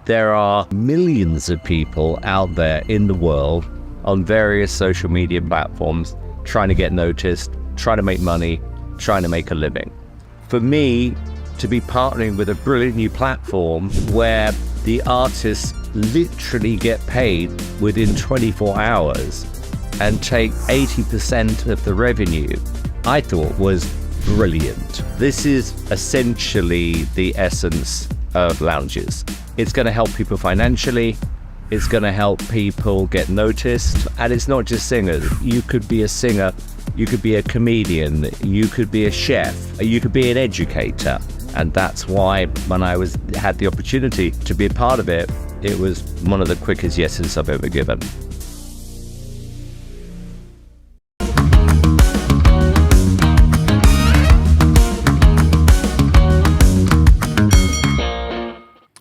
There are millions of people out there in the world on various social media platforms trying to get noticed, trying to make money, trying to make a living. For me, to be partnering with a brilliant new platform where the artists literally get paid within 24 hours and take 80% of the revenue, I thought was brilliant. This is essentially the essence of lounges. It's going to help people financially, it's going to help people get noticed, and it's not just singers. You could be a singer, you could be a comedian, you could be a chef, you could be an educator. And that's why when I had the opportunity to be a part of it, it was one of the quickest yeses I've ever given.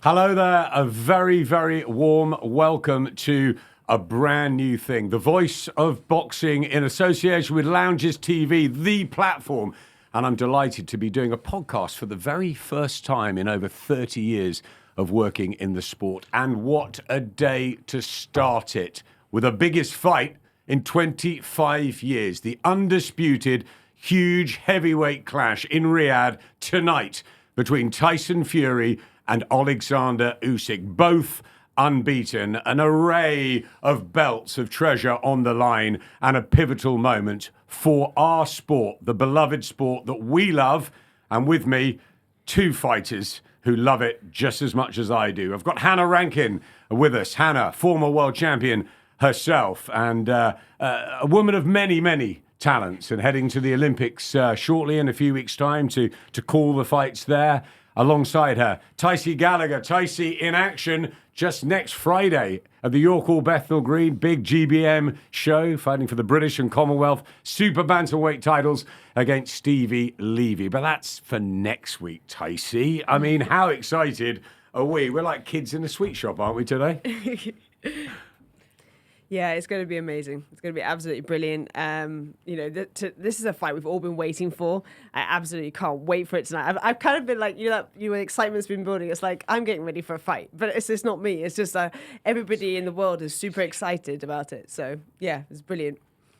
Hello there, a very, very warm welcome to a brand new thing. The Voice of Boxing in association with Lounges TV, the platform. And I'm delighted to be doing a podcast for the very first time in over 30 years of working in the sport. And what a day to start it with the biggest fight in 25 years. The undisputed, huge heavyweight clash in Riyadh tonight between Tyson Fury and Oleksandr Usyk, both unbeaten, an array of belts of treasure on the line, and a pivotal moment for our sport, the beloved sport that we love. And with me, two fighters who love it just as much as I do. I've got Hannah Rankin with us. Hannah, former world champion herself, and a woman of many, many talents, and heading to the Olympics shortly in a few weeks' time to call the fights there. Alongside her, Tycee Gallagher. Tycee in action just next Friday at the York Hall Bethnal Green, big GBM show, fighting for the British and Commonwealth super bantamweight titles against Stevie Levy. But that's for next week, Tycee. I mean, how excited are we? We're like kids in a sweet shop, aren't we, today? Yeah, it's going to be amazing. It's going to be absolutely brilliant. This is a fight we've all been waiting for. I absolutely can't wait for it tonight. I've kind of been like, when excitement's been building, it's like, I'm getting ready for a fight. But it's not me. It's just everybody in the world is super excited about it. So, yeah, it's brilliant.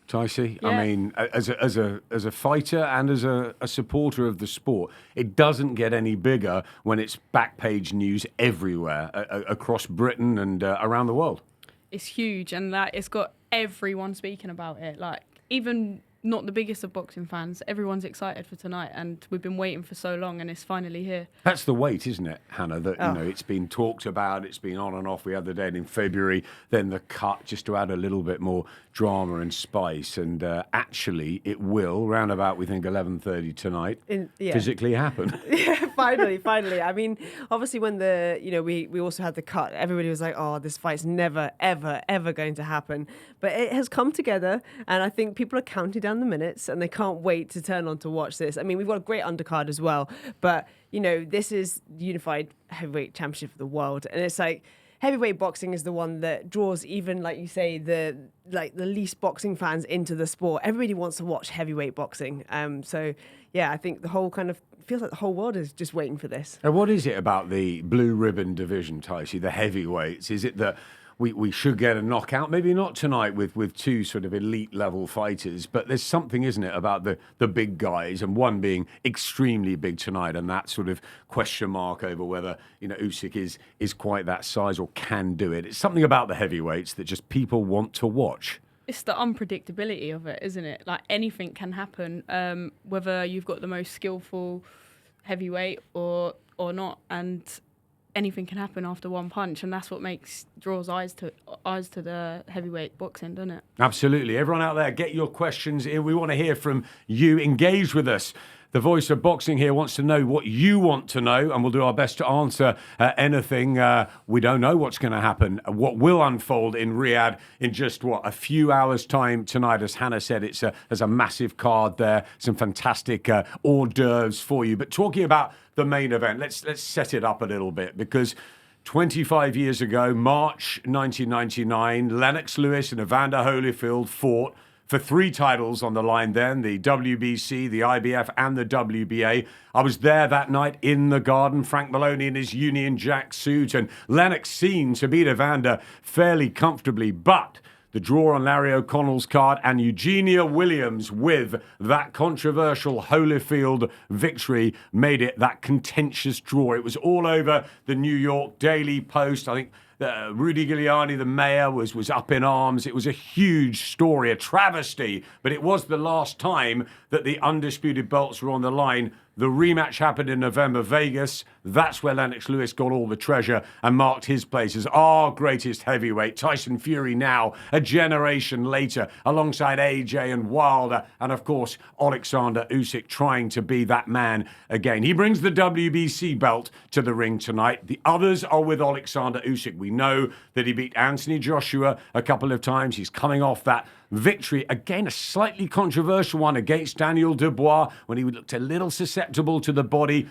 Tycee, Yeah. I mean, as a fighter and as a supporter of the sport, it doesn't get any bigger when it's back page news everywhere across Britain and around the world. It's huge, and it's got everyone speaking about it. Like, even not the biggest of boxing fans, everyone's excited for tonight, and we've been waiting for so long, and it's finally here. That's the wait, isn't it, Hannah? That it's been talked about, it's been on and off. We had the date in February, then the cut, just to add a little bit more drama and spice. And actually, it will, round about, we think 11:30 tonight, physically happen. Yeah, finally. I mean, obviously when we also had the cut, everybody was like, oh, this fight's never, ever, ever going to happen. But it has come together, and I think people are counting down the minutes, and they can't wait to turn on to watch this. I mean, we've got a great undercard as well, but, this is unified heavyweight championship of the world. And it's like, heavyweight boxing is the one that draws even, like you say, the least boxing fans into the sport. Everybody wants to watch heavyweight boxing. So, yeah, I think the whole feels like the whole world is just waiting for this. And what is it about the blue ribbon division, Tycee, the heavyweights? Is it that we should get a knockout? Maybe not tonight with two sort of elite level fighters, but there's something, isn't it, about the big guys, and one being extremely big tonight, and that sort of question mark over whether Usyk is quite that size or can do it. It's something about the heavyweights that just people want to watch. It's the unpredictability of it, isn't it? Like, anything can happen, whether you've got the most skillful heavyweight or not, and anything can happen after one punch, and that's what draws eyes to the heavyweight boxing, doesn't it? Absolutely. Everyone out there, get your questions in. We want to hear from you. Engage with us. The Voice of Boxing here wants to know what you want to know, and we'll do our best to answer anything. We don't know what's going to happen, what will unfold in Riyadh in just, a few hours' time tonight. As Hannah said, there's a massive card there, some fantastic hors d'oeuvres for you. But talking about the main event, let's set it up a little bit, because 25 years ago, March 1999, Lennox Lewis and Evander Holyfield fought for 3 titles on the line then, the WBC, the IBF, and the WBA. I was there that night in the Garden, Frank Maloney in his Union Jack suit, and Lennox seen to beat Evander fairly comfortably, but the draw on Larry O'Connell's card and Eugenia Williams with that controversial Holyfield victory made it that contentious draw. It was all over the New York Daily Post. I think Rudy Giuliani, the mayor, was up in arms. It was a huge story, a travesty, but it was the last time that the undisputed belts were on the line. The rematch happened in November, Vegas. That's where Lennox Lewis got all the treasure and marked his place as our greatest heavyweight. Tyson Fury now, a generation later, alongside AJ and Wilder, and of course, Oleksandr Usyk trying to be that man again. He brings the WBC belt to the ring tonight. The others are with Oleksandr Usyk. We know that he beat Anthony Joshua a couple of times. He's coming off that victory, again, a slightly controversial one against Daniel Dubois when he looked a little susceptible to the body.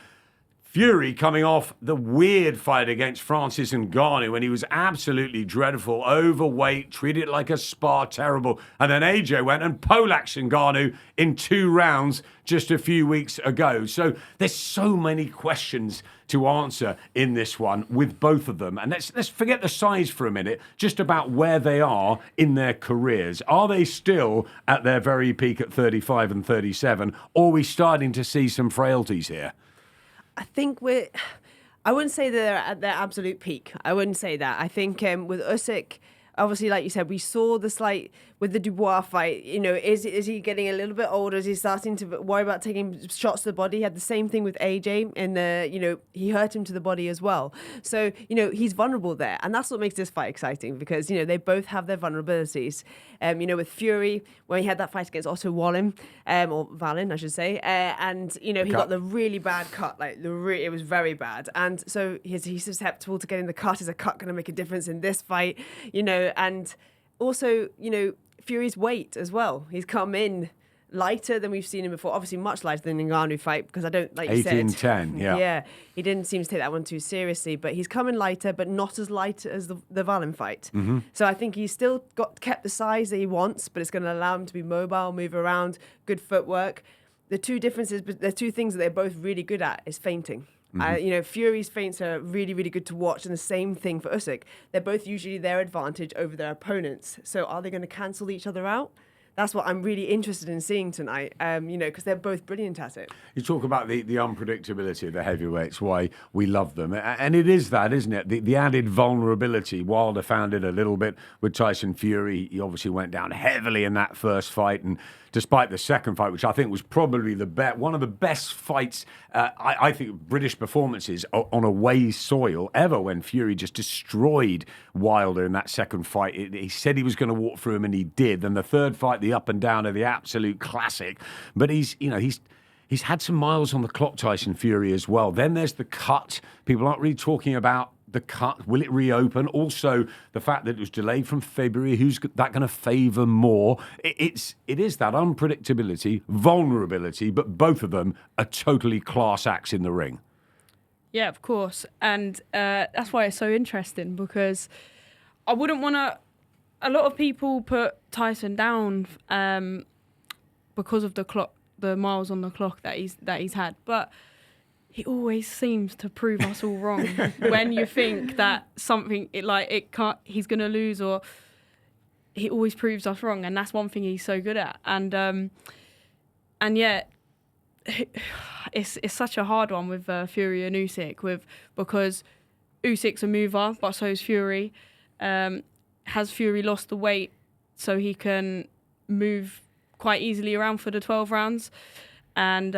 Fury coming off the weird fight against Francis Ngannou when he was absolutely dreadful, overweight, treated like a spa, terrible. And then AJ went and polaxed Ngannou in 2 rounds just a few weeks ago. So there's so many questions to answer in this one with both of them. And let's forget the size for a minute, just about where they are in their careers. Are they still at their very peak at 35 and 37, or are we starting to see some frailties here? I think I wouldn't say they're at their absolute peak. I wouldn't say that. I think with Usyk, obviously, like you said, we saw the slight with the Dubois fight. You know, is he getting a little bit older? Is he starting to worry about taking shots to the body? He had the same thing with AJ, and he hurt him to the body as well. So he's vulnerable there, and that's what makes this fight exciting because they both have their vulnerabilities. With Fury, when he had that fight against Otto Wallin, or Wallin, I should say, and he got the really bad cut, it was very bad, and so he's susceptible to getting the cut. Is a cut going to make a difference in this fight? And also, Fury's weight as well. He's come in lighter than we've seen him before. Obviously, much lighter than the Ngannou fight because I don't, like you said. 18-10, yeah. Yeah, he didn't seem to take that one too seriously, but he's coming lighter, but not as light as the Wallin fight. Mm-hmm. So I think he's still kept the size that he wants, but it's going to allow him to be mobile, move around, good footwork. The two differences, but the two things that they're both really good at is feinting. Mm-hmm. Fury's feints are really, really good to watch, and the same thing for Usyk. They're both usually their advantage over their opponents. So are they going to cancel each other out? That's what I'm really interested in seeing tonight, because they're both brilliant at it. You talk about the unpredictability of the heavyweights, why we love them. And it is that, isn't it? The added vulnerability. Wilder found it a little bit with Tyson Fury. He obviously went down heavily in that first fight. And despite the second fight, which I think was probably one of the best fights, I think, British performances on away soil ever, when Fury just destroyed Wilder in that second fight. He said he was going to walk through him, and he did. And the third fight, the up and down, are the absolute classic. But he's had some miles on the clock, Tyson Fury, as well. Then there's the cut. People aren't really talking about the cut. Will it reopen? Also, the fact that it was delayed from February. Who's that going to favour more? It is that unpredictability, vulnerability, but both of them are totally class acts in the ring. Yeah, of course. And that's why it's so interesting, because I wouldn't want to... A lot of people put Tyson down because of the miles on the clock that he's had, but he always seems to prove us all wrong when you think that something he's going to lose, or he always proves us wrong, and that's one thing he's so good at. And yet it's such a hard one with Fury and Usyk, because Usyk's a mover, but so is Fury. Has Fury lost the weight so he can move quite easily around for the 12 rounds? And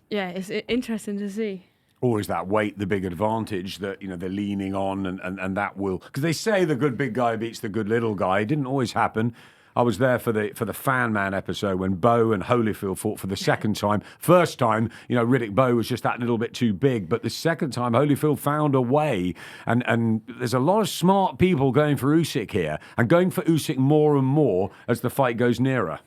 it's interesting to see. Or is that weight the big advantage that they're leaning on, and that will, because they say the good big guy beats the good little guy. It didn't always happen. I was there for the Fan Man episode when Bowe and Holyfield fought for the second time. First time, Riddick Bowe was just that little bit too big, but the second time Holyfield found a way. And there's a lot of smart people going for Usyk here, and going for Usyk more and more as the fight goes nearer.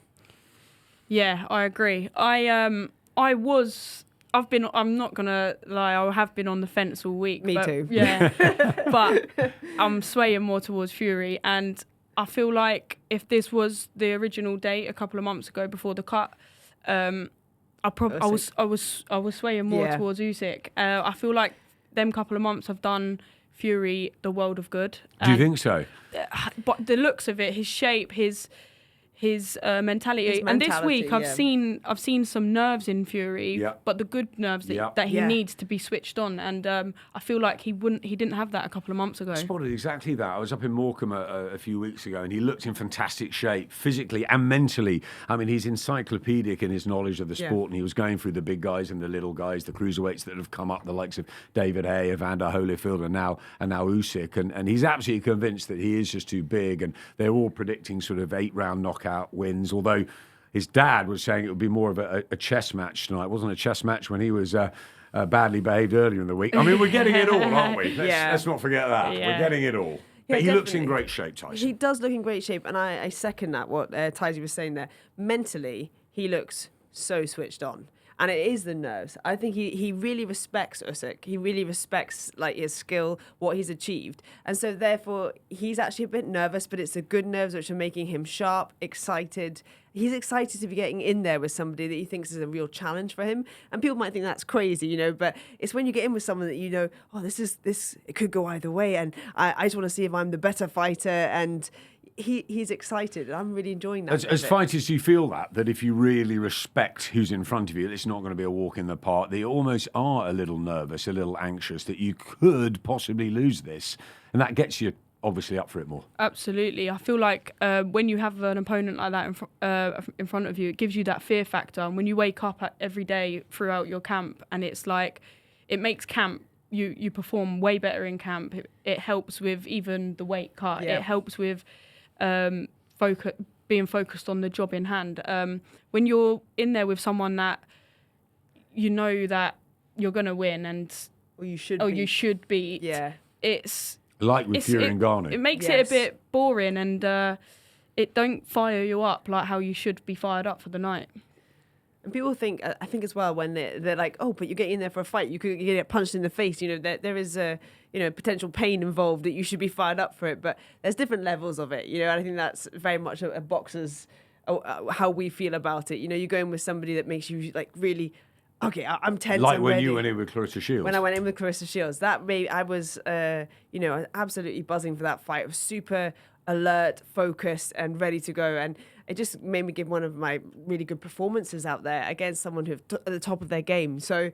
Yeah, I agree. I'm not gonna lie, I have been on the fence all week. Me too. Yeah, but I'm swaying more towards Fury, and I feel like if this was the original date a couple of months ago before the cut, I was swaying more towards Usyk. I feel like them couple of months have done Fury the world of good. Do you think so? But the looks of it, his shape, his mentality. And this week I've seen some nerves in Fury, but the good nerves that he needs to be switched on. And I feel like he didn't have that a couple of months ago. I spotted exactly that. I was up in Morecambe a few weeks ago, and he looked in fantastic shape, physically and mentally. I mean, he's encyclopedic in his knowledge of the sport, and he was going through the big guys and the little guys, the cruiserweights that have come up, the likes of David Hay, Evander Holyfield, and now Usyk. And he's absolutely convinced that he is just too big, and they're all predicting sort of 8-round knockout wins, although his dad was saying it would be more of a chess match tonight. It wasn't a chess match when he was badly behaved earlier in the week. I mean, we're getting it all, aren't we? Let's not forget that. We're getting it all. But he looks in great shape, Tyson. He does look in great shape, and I second that, what Tycee was saying there. Mentally, he looks so switched on. And it is the nerves. I think he really respects Usyk. He really respects like his skill, what he's achieved. And so therefore, he's actually a bit nervous, but it's the good nerves which are making him sharp, excited. He's excited to be getting in there with somebody that he thinks is a real challenge for him. And people might think that's crazy, you know, but it's when you get in with someone that you know, oh, it could go either way. And I just want to see if I'm the better fighter. And he's excited. I'm really enjoying that. As fighters, do you feel that if you really respect who's in front of you, it's not going to be a walk in the park, that you almost are a little nervous, a little anxious, that you could possibly lose this, and that gets you obviously up for it more? Absolutely. I feel like when you have an opponent like that in front of you, it gives you that fear factor. And when you wake up every day throughout your camp, and it's like, it makes camp, you perform way better in camp. It helps with even the weight cut. It helps with being focused on the job in hand. When you're in there with someone that you know that you're going to win you should beat. It's like with Fury and Garner. It makes it a bit boring, and it don't fire you up like how you should be fired up for the night. And people think, I think as well, when they're like, oh, but you're getting in there for a fight, you could get punched in the face. You know, there is a potential pain involved that you should be fired up for it. But there's different levels of it. You know, and I think that's very much a boxer's how we feel about it. You know, you go in with somebody that makes you like really, okay, I'm tense. Like I'm when ready. you went in with Clarissa Shields. When I went in with Clarissa Shields, I was absolutely buzzing for that fight. I was super alert, focused, and ready to go. And it just made me give one of my really good performances out there against someone who's at the top of their game. So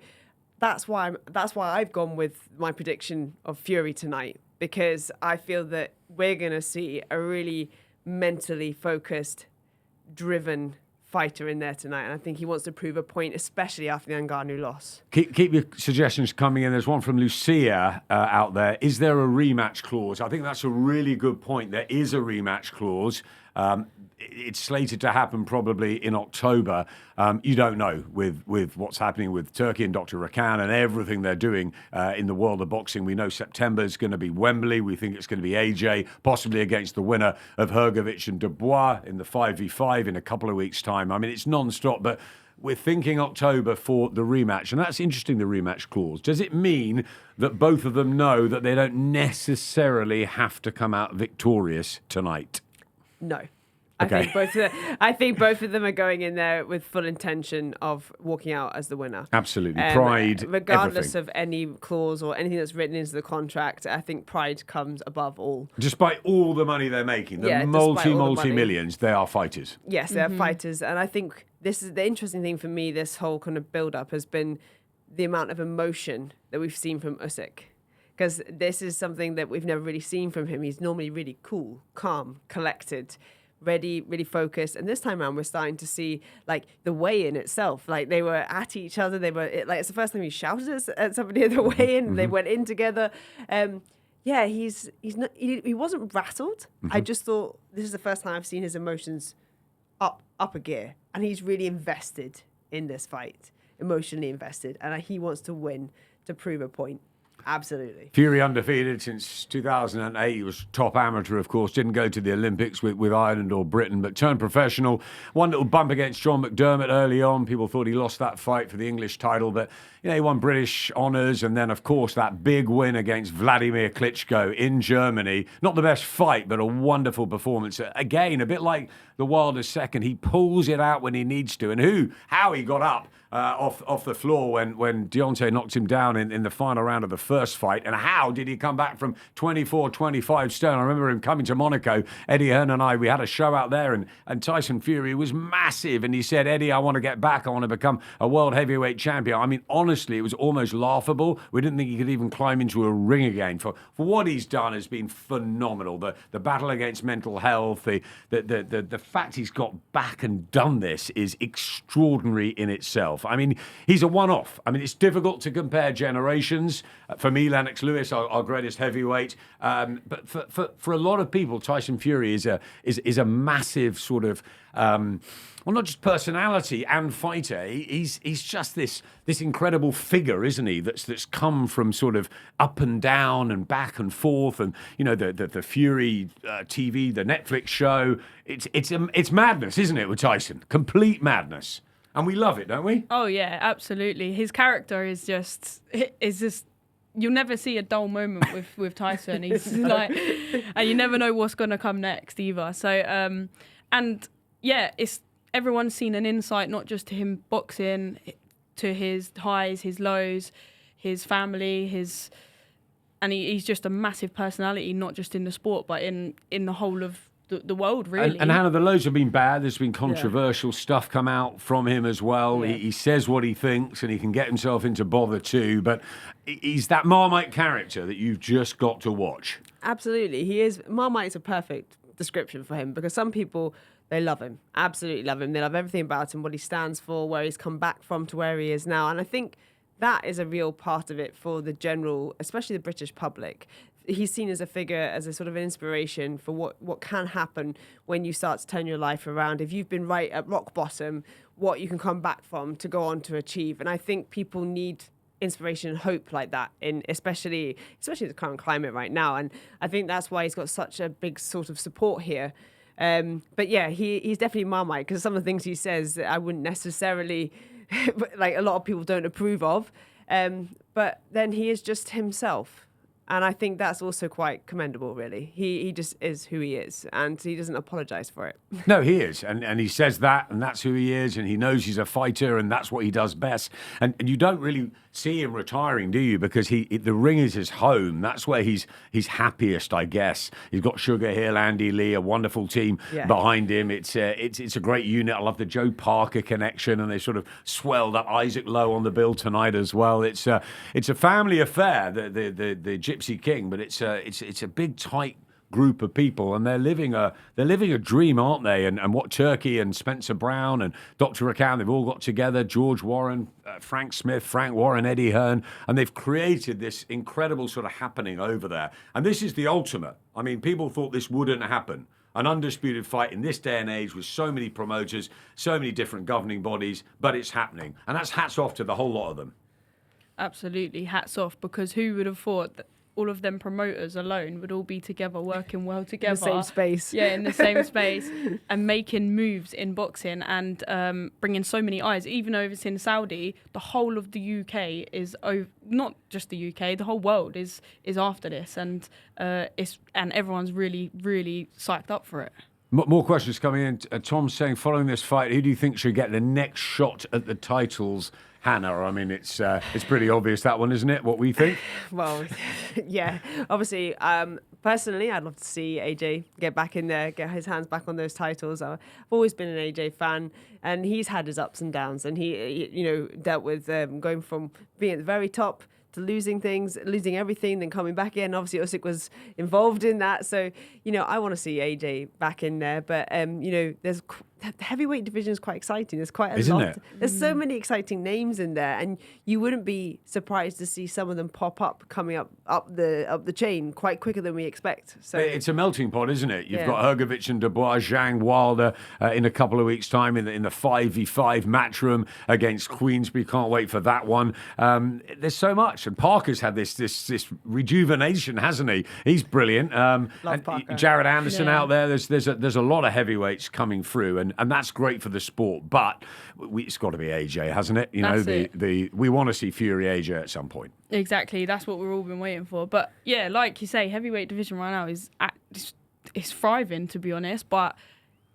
that's why I've gone with my prediction of Fury tonight, because I feel that we're going to see a really mentally focused, driven fighter in there tonight, and I think he wants to prove a point, especially after the Ngannou loss. Keep your suggestions coming in. There's one from Lucia out there. Is there a rematch clause? I think that's a really good point. There is a rematch clause. It's slated to happen probably in October. You don't know with what's happening with Turkey and Dr. Rakan and everything they're doing in the world of boxing. We know September is going to be Wembley. We think it's going to be AJ, possibly against the winner of Hrgovic and Dubois in the 5v5 in a couple of weeks' time. I mean, it's non-stop, but we're thinking October for the rematch. And that's interesting, the rematch clause. Does it mean that both of them know that they don't necessarily have to come out victorious tonight? No. Okay. I think both of them are going in there with full intention of walking out as the winner. Absolutely. Pride, regardless everything. of any clause or anything that's written into the contract, I think pride comes above all. Despite all the money they're making, the multi-millions, they are fighters. Yes, they are fighters. And I think this is the interesting thing for me, this whole kind of build-up has been the amount of emotion that we've seen from Usyk. Because this is something that we've never really seen from him. He's normally really cool, calm, collected, ready, really focused. And this time around, we're starting to see like the weigh-in itself. Like they were at each other. It's the first time he shouted at somebody at the weigh-in. They went in together. He wasn't rattled. I just thought this is the first time I've seen his emotions up a gear, and he's really invested in this fight, emotionally invested, and he wants to win to prove a point. Absolutely. Fury undefeated since 2008. He was top amateur, of course. Didn't go to the Olympics with Ireland or Britain, but turned professional. One little bump against John McDermott early on. People thought he lost that fight for the English title, but he won British honours. And then, of course, that big win against Vladimir Klitschko in Germany. Not the best fight, but a wonderful performance. Again, a bit like the Wilder second. He pulls it out when he needs to. And how he got up off the floor when Deontay knocked him down in the final round of the first fight, and how did he come back from 24-25 stone? I remember him coming to Monaco. Eddie Hearn and we had a show out there, and Tyson Fury was massive, and he said, Eddie, I want to get back. I want to become a world heavyweight champion. I mean, honestly, it was almost laughable. We didn't think he could even climb into a ring again. For what he's done has been phenomenal. The battle against mental health, the fact he's got back and done this is extraordinary in itself. I mean, he's a one-off. I mean, it's difficult to compare generations. For me, Lennox Lewis, our greatest heavyweight. But for a lot of people, Tyson Fury is a massive sort of, well, not just personality and fighter. He's just this incredible figure, isn't he? That's come from sort of up and down and back and forth, and the Fury TV, the Netflix show. It's madness, isn't it, with Tyson? Complete madness. And we love it, don't we? Oh yeah, absolutely. His character is just you'll never see a dull moment with Tyson. He's like, and you never know what's gonna come next either. So and yeah, it's everyone's seen an insight not just to him boxing, to his highs, his lows, his family, and he's just a massive personality, not just in the sport but in the whole of the world, really. And Hannah, the loads have been bad. There's been controversial stuff come out from him as well. Yeah. He says what he thinks, and he can get himself into bother too. But he's that Marmite character that you've just got to watch. Absolutely. He is. Marmite is a perfect description for him, because some people, they love him. Absolutely love him. They love everything about him, what he stands for, where he's come back from to where he is now. And I think that is a real part of it for the general, especially the British public. He's seen as a figure, as a sort of an inspiration for what can happen when you start to turn your life around. If you've been right at rock bottom, what you can come back from to go on to achieve. And I think people need inspiration and hope like that, especially the current climate right now. And I think that's why he's got such a big sort of support here. But yeah, he's definitely Marmite, because some of the things he says I wouldn't necessarily, like a lot of people don't approve of. But then he is just himself. And I think that's also quite commendable, really. He just is who he is, and he doesn't apologise for it. No, he is. And he says that, and that's who he is, and he knows he's a fighter, and that's what he does best. And you don't really see him retiring, do you? Because the ring is his home. That's where he's happiest, I guess. He's got Sugar Hill, Andy Lee, a wonderful team behind him. It's a great unit. I love the Joe Parker connection, and they sort of swelled up Isaac Lowe on the bill tonight as well. It's a family affair, the Gypsy King, but it's a big, tight group of people, and they're living a dream, aren't they? And what Turkey and Spencer Brown and Dr. Rakan, they've all got together, George Warren, Frank Smith, Frank Warren, Eddie Hearn, and they've created this incredible sort of happening over there. And this is the ultimate. I mean, people thought this wouldn't happen. An undisputed fight in this day and age with so many promoters, so many different governing bodies, but it's happening. And that's hats off to the whole lot of them. Absolutely, hats off, because who would have thought that all of them promoters alone would all be together, working well together. In the same space. Yeah, in the same space, and making moves in boxing, and bringing so many eyes. Even over in Saudi, the whole of the UK is not just the UK, the whole world is after this, and everyone's really, really psyched up for it. More questions coming in. Tom's saying, following this fight, who do you think should get the next shot at the titles? Hannah, I mean, it's pretty obvious, that one, isn't it, what we think? Well, yeah, obviously, personally, I'd love to see AJ get back in there, get his hands back on those titles. I've always been an AJ fan, and he's had his ups and downs, and he dealt with going from being at the very top to losing everything, then coming back in. Obviously, Usyk was involved in that. So, I want to see AJ back in there. But, there's the heavyweight division is quite exciting. There's quite a Isn't lot. it? There's so many exciting names in there, and you wouldn't be surprised to see some of them pop up coming up the chain quite quicker than we expect. So It's a melting pot, isn't it? You've Yeah. got Hergovich and Dubois, Zhang, Wilder in a couple of weeks' time in the 5v5 match room against Queensberry. Can't wait for that one. There's so much, and Parker's had this rejuvenation, hasn't he? He's brilliant. And Parker. Jared Anderson Yeah. out there. There's a lot of heavyweights coming through, and that's great for the sport. But it's got to be AJ, hasn't it? You know, That's we want to see Fury AJ at some point. Exactly, that's what we've all been waiting for. But yeah, like you say, heavyweight division right now is thriving, to be honest. But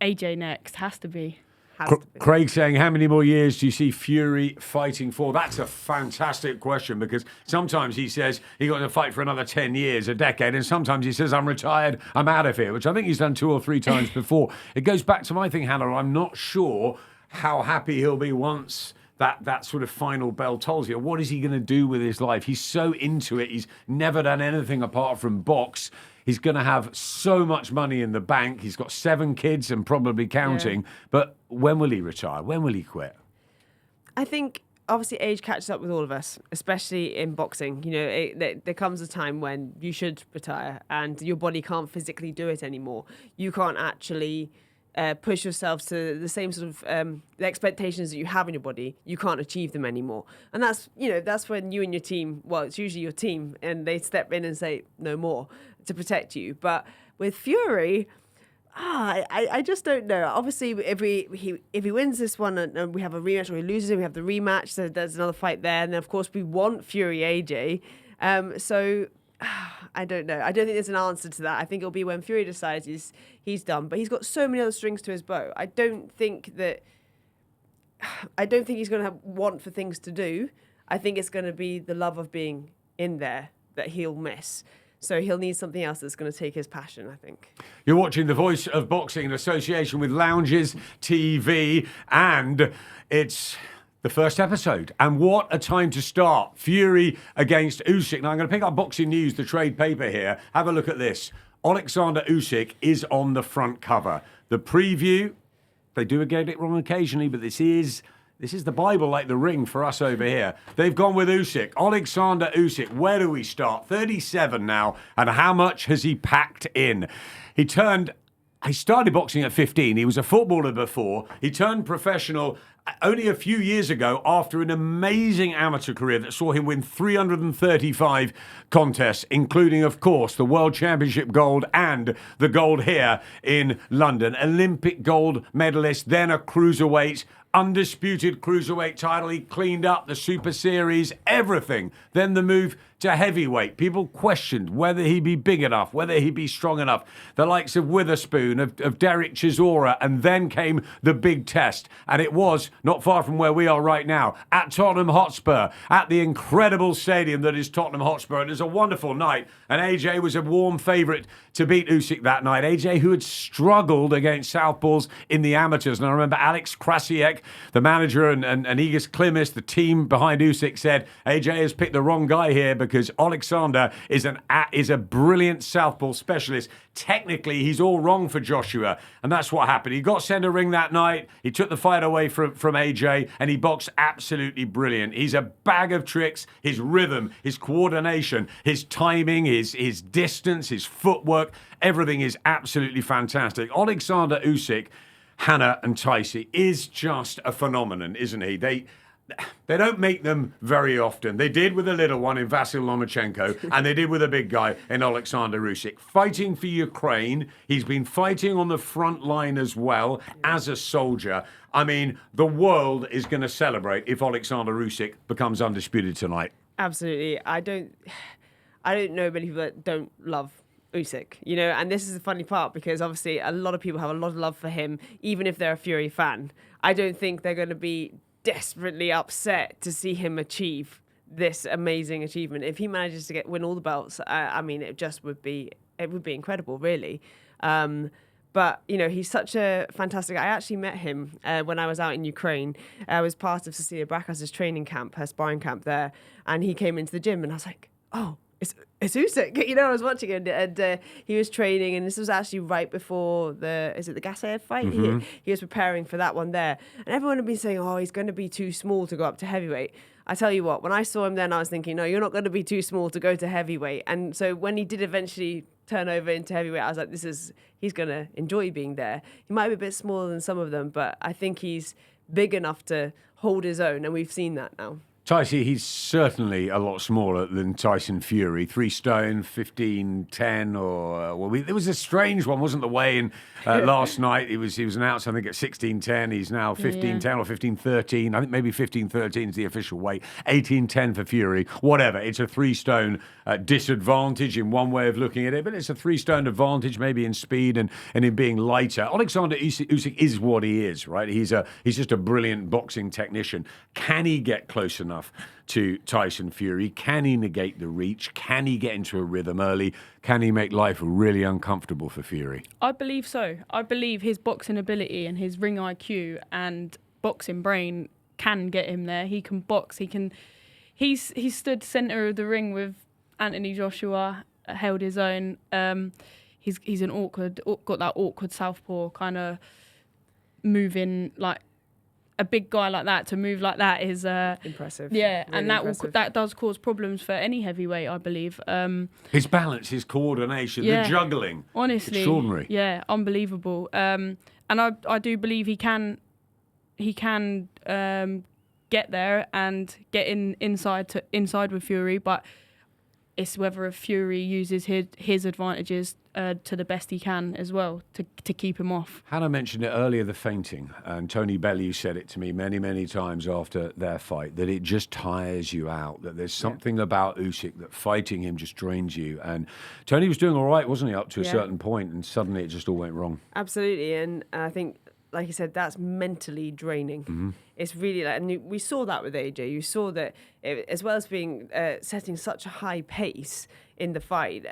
AJ next has to be. has to be. Craig saying, how many more years do you see Fury fighting for? That's a fantastic question, because sometimes he says he's got to fight for another 10 years, a decade, and sometimes he says, I'm retired, I'm out of here, which I think he's done 2 or 3 times before. It goes back to my thing, Hannah. I'm not sure how happy he'll be once that sort of final bell tolls. You know, what is he going to do with his life? He's so into it. He's never done anything apart from box. He's going to have so much money in the bank. He's got 7 kids and probably counting. Yeah. But when will he retire? When will he quit? I think obviously age catches up with all of us, especially in boxing. You know, there comes a time when you should retire and your body can't physically do it anymore. You can't actually push yourselves to the same sort of the expectations that you have in your body. You can't achieve them anymore. And that's when you and your team, well, it's usually your team, and they step in and say no more to protect you. But with Fury, I just don't know. Obviously, if he wins this one and we have a rematch, or he loses it, we have the rematch. So there's another fight there, and then of course we want Fury AJ. So I don't know. I don't think there's an answer to that. I think it'll be when Fury decides he's done. But he's got so many other strings to his bow. I don't think he's going to have want for things to do. I think it's going to be the love of being in there that he'll miss. So he'll need something else that's going to take his passion, I think. You're watching The Voice of Boxing in association with Lounges TV, and it's the first episode. And what a time to start. Fury against Usyk. Now, I'm going to pick up Boxing News, the trade paper here. Have a look at this. Oleksandr Usyk is on the front cover. The preview, they do get it wrong occasionally, but this is the Bible like the ring for us over here. They've gone with Usyk. Oleksandr Usyk. Where do we start? 37 now. And how much has he packed in? He started boxing at 15. He was a footballer before. He turned professional only a few years ago after an amazing amateur career that saw him win 335 contests, including, of course, the World Championship gold and the gold here in London. Olympic gold medalist, then a cruiserweight, undisputed cruiserweight title. He cleaned up the Super Series, everything. Then the move to heavyweight. People questioned whether he'd be big enough, whether he'd be strong enough. The likes of Witherspoon, of Derek Chisora, and then came the big test. And it was not far from where we are right now, at Tottenham Hotspur, at the incredible stadium that is Tottenham Hotspur. And it was a wonderful night. And AJ was a warm favourite to beat Usyk that night. AJ, who had struggled against southpaws in the amateurs. And I remember Alex Krasiek, the manager, and Igis Klimis, the team behind Usyk, said, AJ has picked the wrong guy here because Oleksandr is a brilliant southpaw specialist. Technically, he's all wrong for Joshua. And that's what happened. He got centre ring that night. He took the fight away from AJ, and he boxed absolutely brilliant. He's a bag of tricks. His rhythm, his coordination, his timing, his distance, his footwork, everything is absolutely fantastic. Oleksandr Usyk, Hannah and Tycee, is just a phenomenon, isn't he? They don't make them very often. They did with a little one in Vasyl Lomachenko, and they did with a big guy in Oleksandr Usyk. Fighting for Ukraine. He's been fighting on the front line as well as a soldier. I mean, the world is going to celebrate if Oleksandr Usyk becomes undisputed tonight. Absolutely. I don't know many people that don't love Usyk, you know, and this is the funny part, because obviously a lot of people have a lot of love for him, even if they're a Fury fan. I don't think they're going to be desperately upset to see him achieve this amazing achievement. If he manages to win all the belts, I mean, it would be incredible, really. But, you know, he's such a fantastic... I actually met him when I was out in Ukraine. I was part of Cecilia Brackas's training camp, her sparring camp there, and he came into the gym, and I was like, oh, it's Usyk. You know, I was watching it, and he was training, and this was actually right before the Gassayev fight. He was preparing for that one there, and everyone had been saying, oh, he's going to be too small to go up to heavyweight. I tell you what, when I saw him then, I was thinking, no, you're not going to be too small to go to heavyweight. And so when he did eventually turn over into heavyweight, I was like, he's going to enjoy being there. He might be a bit smaller than some of them, but I think he's big enough to hold his own, and we've seen that now. Tycee, he's certainly a lot smaller than Tyson Fury. 3 stone, 15-10, or there was a strange one, wasn't the weigh-in last night? He was announced, I think, at 16-10. He's now 15-10 or 15-13. I think maybe 15-13 is the official weight. 18-10 for Fury. Whatever. It's a 3 stone disadvantage in one way of looking at it, but it's a 3 stone advantage maybe in speed and in being lighter. Oleksandr Usyk is what he is, right? He's just a brilliant boxing technician. Can he get close enough to Tyson Fury? Can he negate the reach? Can he get into a rhythm early? Can he make life really uncomfortable for Fury? I believe so. I believe his boxing ability and his ring IQ and boxing brain can get him there. He can box. He's stood centre of the ring with Anthony Joshua, held his own. He's got that awkward southpaw kind of moving, like a big guy like that to move like that is impressive. Yeah, really and that does cause problems for any heavyweight, I believe. His balance, his coordination, the juggling, honestly, extraordinary. Yeah, unbelievable. And I do believe he can get there and get inside with Fury, but it's whether Fury uses his advantages to the best he can as well to keep him off. Hannah mentioned it earlier, the feinting, and Tony Bellew said it to me many, many times after their fight, that it just tires you out, that there's something about Usyk that fighting him just drains you. And Tony was doing all right, wasn't he, up to a certain point, and suddenly it just all went wrong. Absolutely, and I think, like you said, that's mentally draining. It's really and we saw that with AJ. You saw that as well as being setting such a high pace in the fight.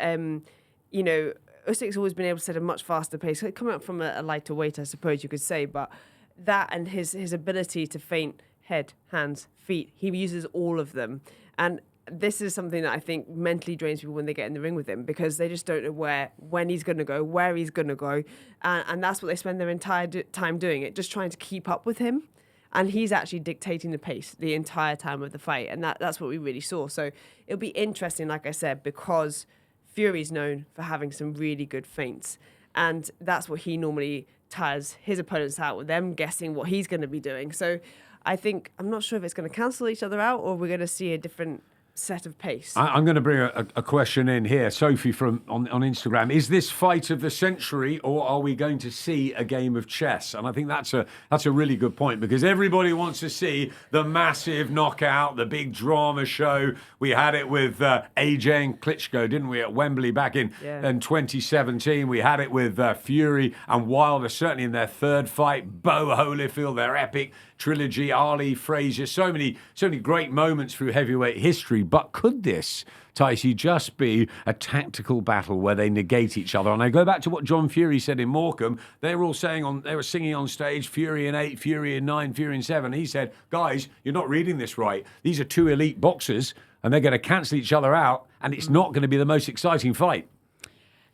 Usyk's always been able to set a much faster pace, coming up from a lighter weight, I suppose you could say. But that and his ability to feint head, hands, feet, he uses all of them. And this is something that I think mentally drains people when they get in the ring with him, because they just don't know when he's going to go, where he's going to go. And that's what they spend their entire time doing, it just trying to keep up with him. And he's actually dictating the pace the entire time of the fight. And that's what we really saw. So it'll be interesting, like I said, because Fury's known for having some really good feints. And that's what he normally tires his opponents out with, them guessing what he's going to be doing. So I'm not sure if it's going to cancel each other out or we're going to see a different set of pace. I'm going to bring a question in here. Sophie on Instagram. Is this fight of the century, or are we going to see a game of chess? And I think that's a really good point, because everybody wants to see the massive knockout, the big drama show. We had it with AJ and Klitschko, didn't we, at Wembley back in 2017. We had it with Fury and Wilder, certainly in their third fight. Bo Holyfield, their epic trilogy, Ali, Frazier, so many great moments through heavyweight history. But could this, Tycee, just be a tactical battle where they negate each other? And I go back to what John Fury said in Morecambe. They were all they were singing on stage, Fury in 8, Fury in 9, Fury in 7. He said, guys, you're not reading this right. These are 2 elite boxers, and they're going to cancel each other out, and it's not going to be the most exciting fight.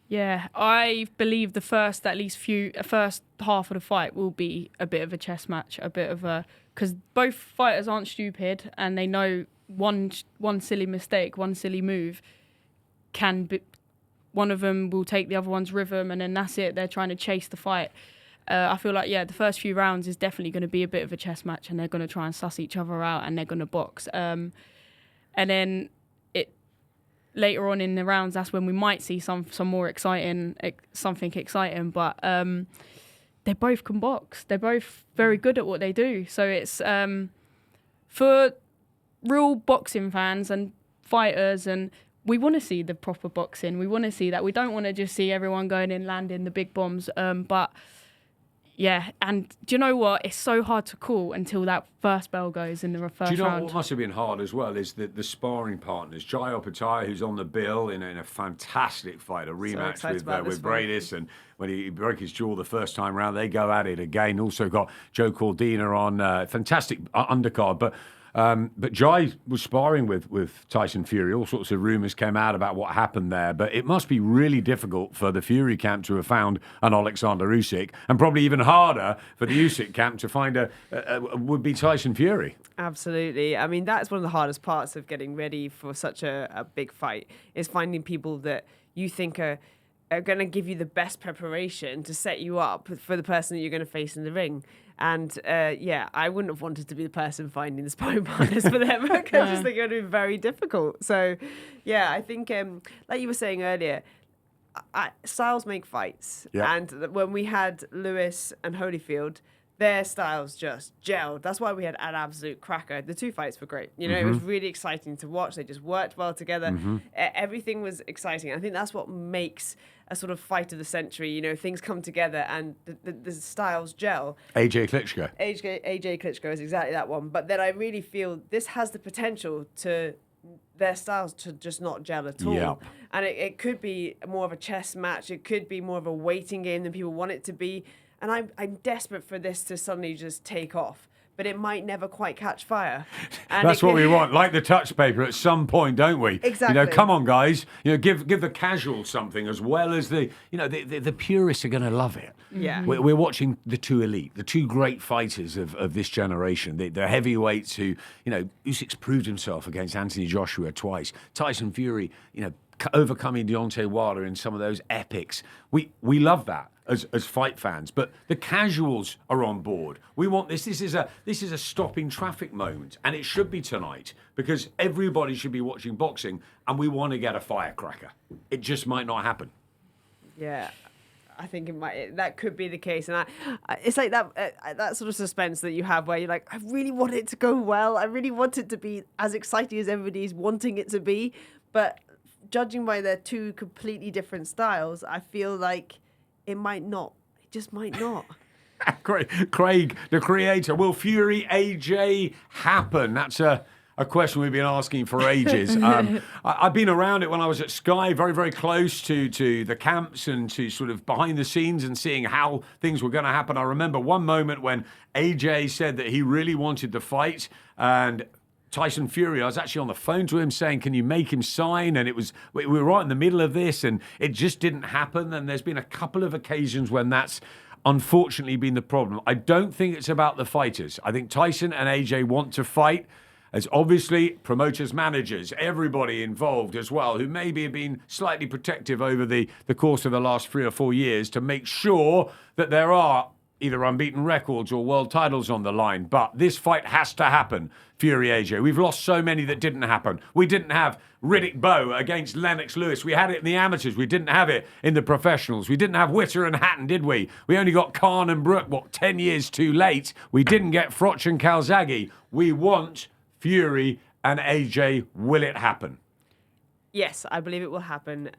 Yeah, I believe the first half of the fight will be a bit of a chess match, because both fighters aren't stupid, and they know one silly mistake, one silly move one of them will take the other one's rhythm, and then that's it. They're trying to chase the fight. I feel like, the first few rounds is definitely going to be a bit of a chess match, and they're going to try and suss each other out, and they're going to box. And then later on in the rounds, that's when we might see some more exciting. But they both can box. They're both very good at what they do. So it's for real boxing fans and fighters, and we want to see the proper boxing. We want to see that. We don't want to just see everyone going in, landing the big bombs. But yeah, and do you know what? It's so hard to call until that first bell goes in the first round. Do you know what must have been hard as well is the sparring partners. Jai Opetaia, who's on the bill in a fantastic fight, a rematch with Bradis, and when he broke his jaw the first time round, they go at it again. Also got Joe Cordina on, fantastic undercard. But But Jai was sparring with Tyson Fury. All sorts of rumours came out about what happened there. But it must be really difficult for the Fury camp to have found an Oleksandr Usyk, and probably even harder for the Usyk camp to find a would-be Tyson Fury. Absolutely. I mean, that's one of the hardest parts of getting ready for such a big fight, is finding people that you think are going to give you the best preparation to set you up for the person that you're going to face in the ring. And I wouldn't have wanted to be the person finding the sparring partners for them. I just think it would have been very difficult. So, yeah, I think, like you were saying earlier, styles make fights. Yeah. And when we had Lewis and Holyfield, their styles just gelled. That's why we had an absolute cracker. The two fights were great. You know, it was really exciting to watch. They just worked well together. Everything was exciting. I think that's what makes a sort of fight of the century. You know, things come together and the styles gel. AJ Klitschko. AJ Klitschko is exactly that one. But then I really feel this has the potential to their styles to just not gel at all. Yep. And it could be more of a chess match. It could be more of a waiting game than people want it to be. And I'm desperate for this to suddenly just take off, but it might never quite catch fire. And That's what we want, like the touch paper at some point, don't we? Exactly. You know, come on, guys. You know, give the casual something as well as the purists are going to love it. Yeah. We're watching the two elite, the two great fighters of this generation, the heavyweights who, you know, Usyk's proved himself against Anthony Joshua twice. Tyson Fury, you know, overcoming Deontay Wilder in some of those epics. We love that as fight fans, but the casuals are on board. We want this. This is a stopping traffic moment, and it should be tonight because everybody should be watching boxing, and we want to get a firecracker. It just might not happen. Yeah, I think that could be the case, and it's like that sort of suspense that you have where you're like, I really want it to go well. I really want it to be as exciting as everybody's wanting it to be, but judging by their two completely different styles, I feel like it might not. It just might not. Craig, the creator, will Fury AJ happen? That's a question we've been asking for ages. I've been around it when I was at Sky, very, very close to the camps and to sort of behind the scenes and seeing how things were going to happen. I remember one moment when AJ said that he really wanted the fight, and Tyson Fury, I was actually on the phone to him saying, can you make him sign? And we were right in the middle of this and it just didn't happen. And there's been a couple of occasions when that's unfortunately been the problem. I don't think it's about the fighters. I think Tyson and AJ want to fight. As obviously promoters, managers, everybody involved as well, who maybe have been slightly protective over the course of the last 3 or 4 years to make sure that there are either unbeaten records or world titles on the line. But this fight has to happen, Fury AJ. We've lost so many that didn't happen. We didn't have Riddick Bowe against Lennox Lewis. We had it in the amateurs. We didn't have it in the professionals. We didn't have Witter and Hatton, did we? We only got Khan and Brook, 10 years too late. We didn't get Froch and Calzaghe. We want Fury and AJ. Will it happen? Yes, I believe it will happen.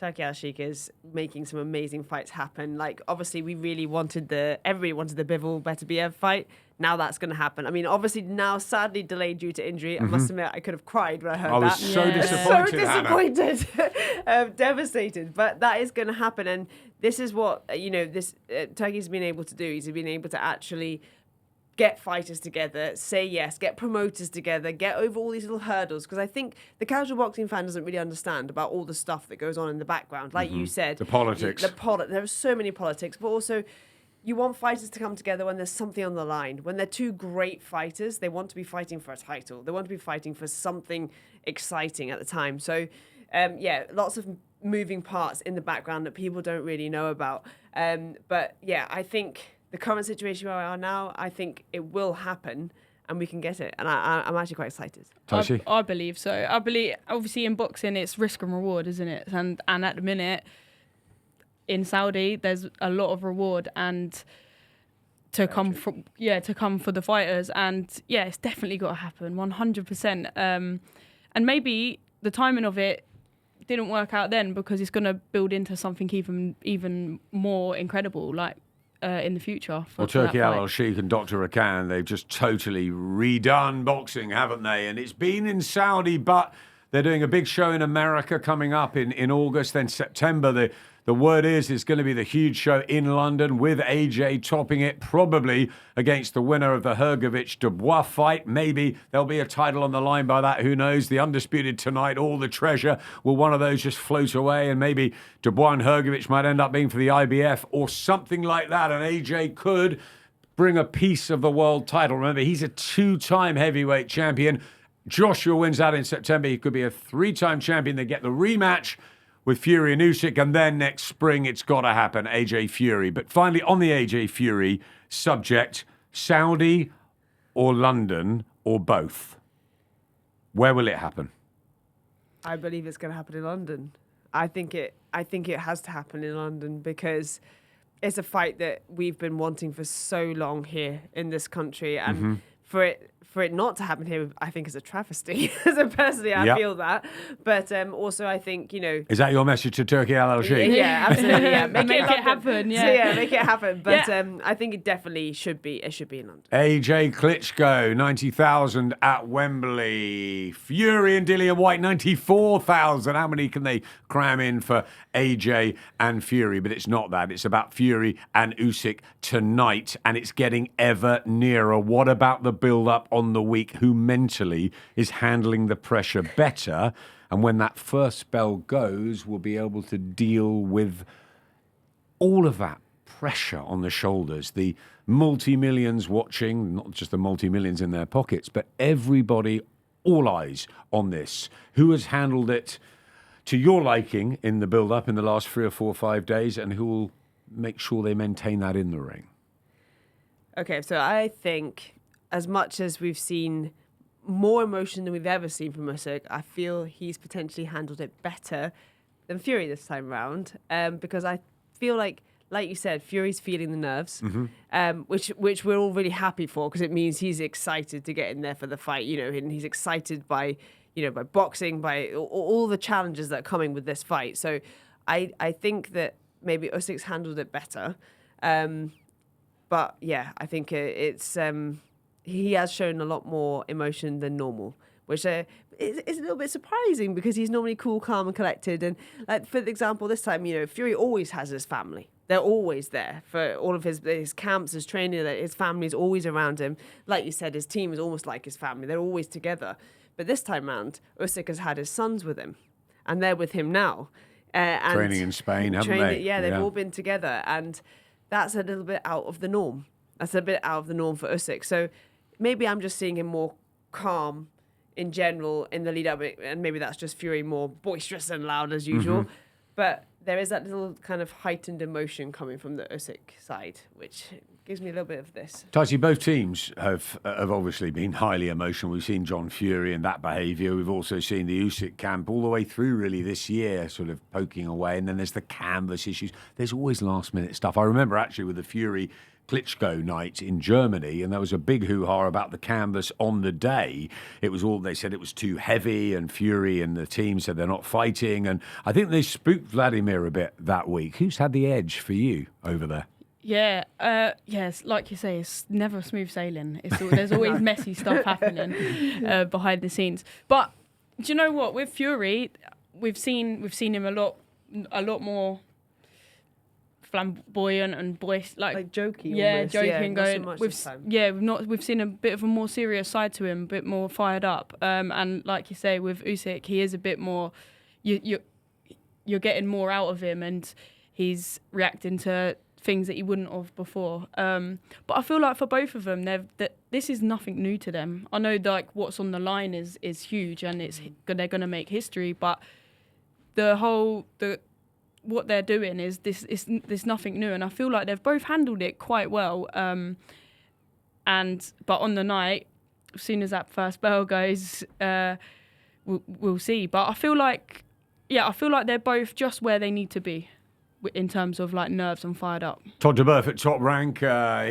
Tycee Gallagher is making some amazing fights happen. Like, obviously, everybody wanted the Bivol Beterbiev fight. Now that's going to happen. I mean, obviously, now sadly delayed due to injury. I must admit, I could have cried when I heard that. I was so disappointed. So disappointed. Devastated. But that is going to happen. And this is what, Tycee's been able to do. He's been able to actually get fighters together, say yes, get promoters together, get over all these little hurdles. Because I think the casual boxing fan doesn't really understand about all the stuff that goes on in the background. Like you said. The politics. There are so many politics. But also, you want fighters to come together when there's something on the line. When they're two great fighters, they want to be fighting for a title. They want to be fighting for something exciting at the time. So, lots of moving parts in the background that people don't really know about. But, yeah, I think the current situation where we are now, I think it will happen and we can get it. And I'm actually quite excited. I believe so. I believe, obviously, in boxing, it's risk and reward, isn't it? And at the minute, in Saudi, there's a lot of reward and to come for the fighters. And, yeah, it's definitely got to happen, 100%. And maybe the timing of it didn't work out then because it's going to build into something even more incredible, like, in the future. Well, Turki Al-Sheikh and Dr. Rakan, they've just totally redone boxing, haven't they? And it's been in Saudi, but They're doing a big show in America coming up in August. Then September, the word is it's going to be the huge show in London with AJ topping it, probably against the winner of the Hrgovic-Dubois fight. Maybe there'll be a title on the line by that. Who knows? The Undisputed tonight, all the treasure. Will one of those just float away? And maybe Dubois and Hrgovic might end up being for the IBF or something like that. And AJ could bring a piece of the world title. Remember, he's a 2-time heavyweight champion. Joshua wins that in September. He could be a 3-time champion. They get the rematch with Fury and Usyk, and then next spring it's got to happen, AJ Fury. But finally, on the AJ Fury subject, Saudi or London or both? Where will it happen? I believe it's going to happen in London. I think it has to happen in London because it's a fight that we've been wanting for so long here in this country, and for it not to happen here, I think is a travesty. So personally, I feel that. But also, I think, Is that your message to Turkey Al Sheikh? Yeah, absolutely. Yeah. Make it happen. Yeah. So, yeah, make it happen. But I think it definitely should be. It should be in London. AJ Klitschko, 90,000 at Wembley. Fury and Dillian White, 94,000. How many can they cram in for AJ and Fury? But it's not that. It's about Fury and Usyk tonight, and it's getting ever nearer. What about the build-up on the week? Who mentally is handling the pressure better? And when that first bell goes, will be able to deal with all of that pressure on the shoulders, the multi-millions watching, not just the multi-millions in their pockets, but everybody, all eyes on this. Who has handled it to your liking in the build-up in the last 3 or 4 or 5 days, and who will make sure they maintain that in the ring? Okay, so I think as much as we've seen more emotion than we've ever seen from Usyk, I feel he's potentially handled it better than Fury this time around, because I feel like you said, Fury's feeling the nerves, which we're all really happy for, because it means he's excited to get in there for the fight, and he's excited by boxing, by all the challenges that are coming with this fight. So I think that maybe Usyk's handled it better. But yeah, I think it's he has shown a lot more emotion than normal, which is a little bit surprising because he's normally cool, calm, and collected. And for example, this time, Fury always has his family. They're always there for all of his camps, his training. His family's always around him. Like you said, his team is almost like his family. They're always together. But this time round, Usyk has had his sons with him, and they're with him now. And training in Spain, haven't they? Yeah, they've all been together, and that's a little bit out of the norm. That's a bit out of the norm for Usyk. So maybe I'm just seeing him more calm in general in the lead up, and maybe that's just Fury more boisterous and loud as usual. But there is that little kind of heightened emotion coming from the Usyk side, which gives me a little bit of this. Tycee, both teams have obviously been highly emotional. We've seen John Fury and that behaviour. We've also seen the Usyk camp all the way through really this year, sort of poking away. And then there's the canvas issues. There's always last-minute stuff. I remember actually with the Fury Klitschko night in Germany, and there was a big hoo-ha about the canvas on the day. They said it was too heavy, and Fury and the team said they're not fighting. And I think they spooked Vladimir a bit that week. Who's had the edge for you over there? Yeah, yes, like you say, it's never smooth sailing. There's always messy stuff happening behind the scenes. But do you know what? With Fury, we've seen him a lot more flamboyant and like jokey. Yeah, almost. joking. Not so Going. much this time. We've seen a bit of a more serious side to him, a bit more fired up. And like you say, with Usyk, he is a bit more. You're getting more out of him, and he's reacting to things that he wouldn't have before. But I feel like for both of them, this is nothing new to them. I know like what's on the line is huge, and they're going to make history. But what they're doing is this nothing new, and I feel like they've both handled it quite well. But on the night, as soon as that first bell goes, we'll see. But I feel like they're both just where they need to be in terms of like nerves and fired up. Todd DeBurf at Top Rank.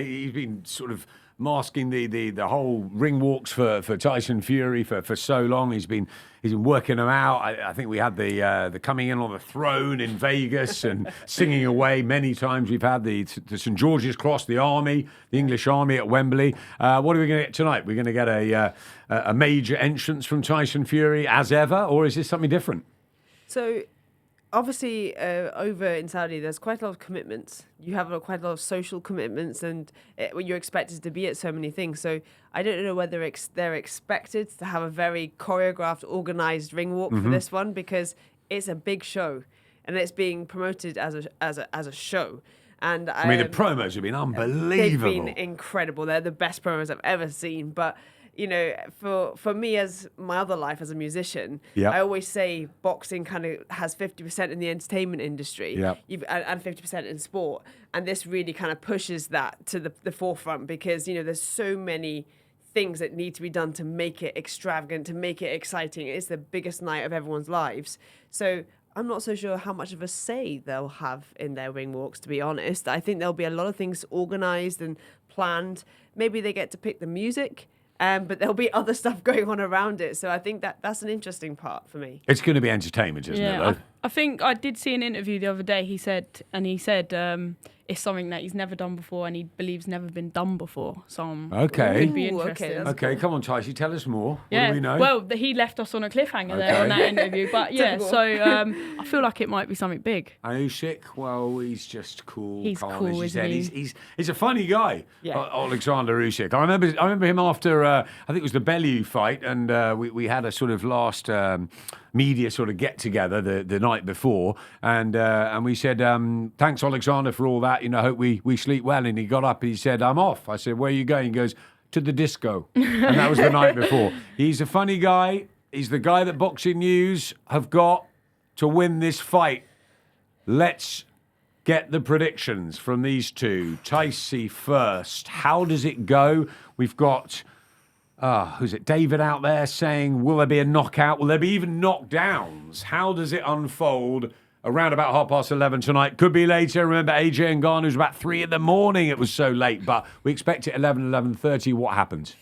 He's been sort of masking the whole ring walks for Tyson Fury for so long. He's been working them out. I think we had the coming in on the throne in Vegas and singing away many times. We've had the St George's Cross, the Army, the English Army at Wembley. What are we going to get tonight? We're going to get a major entrance from Tyson Fury as ever, or is this something different? So, obviously, over in Saudi, there's quite a lot of commitments. You have quite a lot of social commitments, and you're expected to be at so many things. So, I don't know whether they're expected to have a very choreographed, organized ring walk for this one, because it's a big show, and it's being promoted as a show. And I mean, the promos have been unbelievable. They've been incredible. They're the best promos I've ever seen. But you know, for me, as my other life as a musician, I always say boxing kind of has 50% in the entertainment industry and 50% in sport. And this really kind of pushes that to the forefront, because, you know, there's so many things that need to be done to make it extravagant, to make it exciting. It's the biggest night of everyone's lives. So I'm not so sure how much of a say they'll have in their ring walks, to be honest. I think there'll be a lot of things organised and planned. Maybe they get to pick the music. But there'll be other stuff going on around it. So I think that's an interesting part for me. It's going to be entertainment, isn't it, though? I think I did see an interview the other day. He said it's something that he's never done before, and he believes never been done before. So okay. Could be interesting. Okay, come on, Tycee, tell us more. Yeah. What do we know? Well, he left us on a cliffhanger there on that interview. But yeah, so I feel like it might be something big. And Usyk, well, he's just cool. He's calm, cool, as you isn't said. he? He's a funny guy, Oleksandr Usyk. I remember him after I think it was the Bellew fight, and we had a sort of last media sort of get together the night before, and we said thanks Oleksandr for all that. You know, hope we sleep well. And he got up. He said, I'm off. I said, where are you going? He goes, to the disco. And that was the night before. He's a funny guy. He's the guy that Boxing News have got to win this fight. Let's get the predictions from these two. Tycee first. How does it go? We've got who's it? David out there saying, will there be a knockout? Will there be even knockdowns? How does it unfold? Around about 11:30 tonight. Could be later. Remember, AJ and Garner was about 3 in the morning. It was so late, but we expect it 11:30. What happens?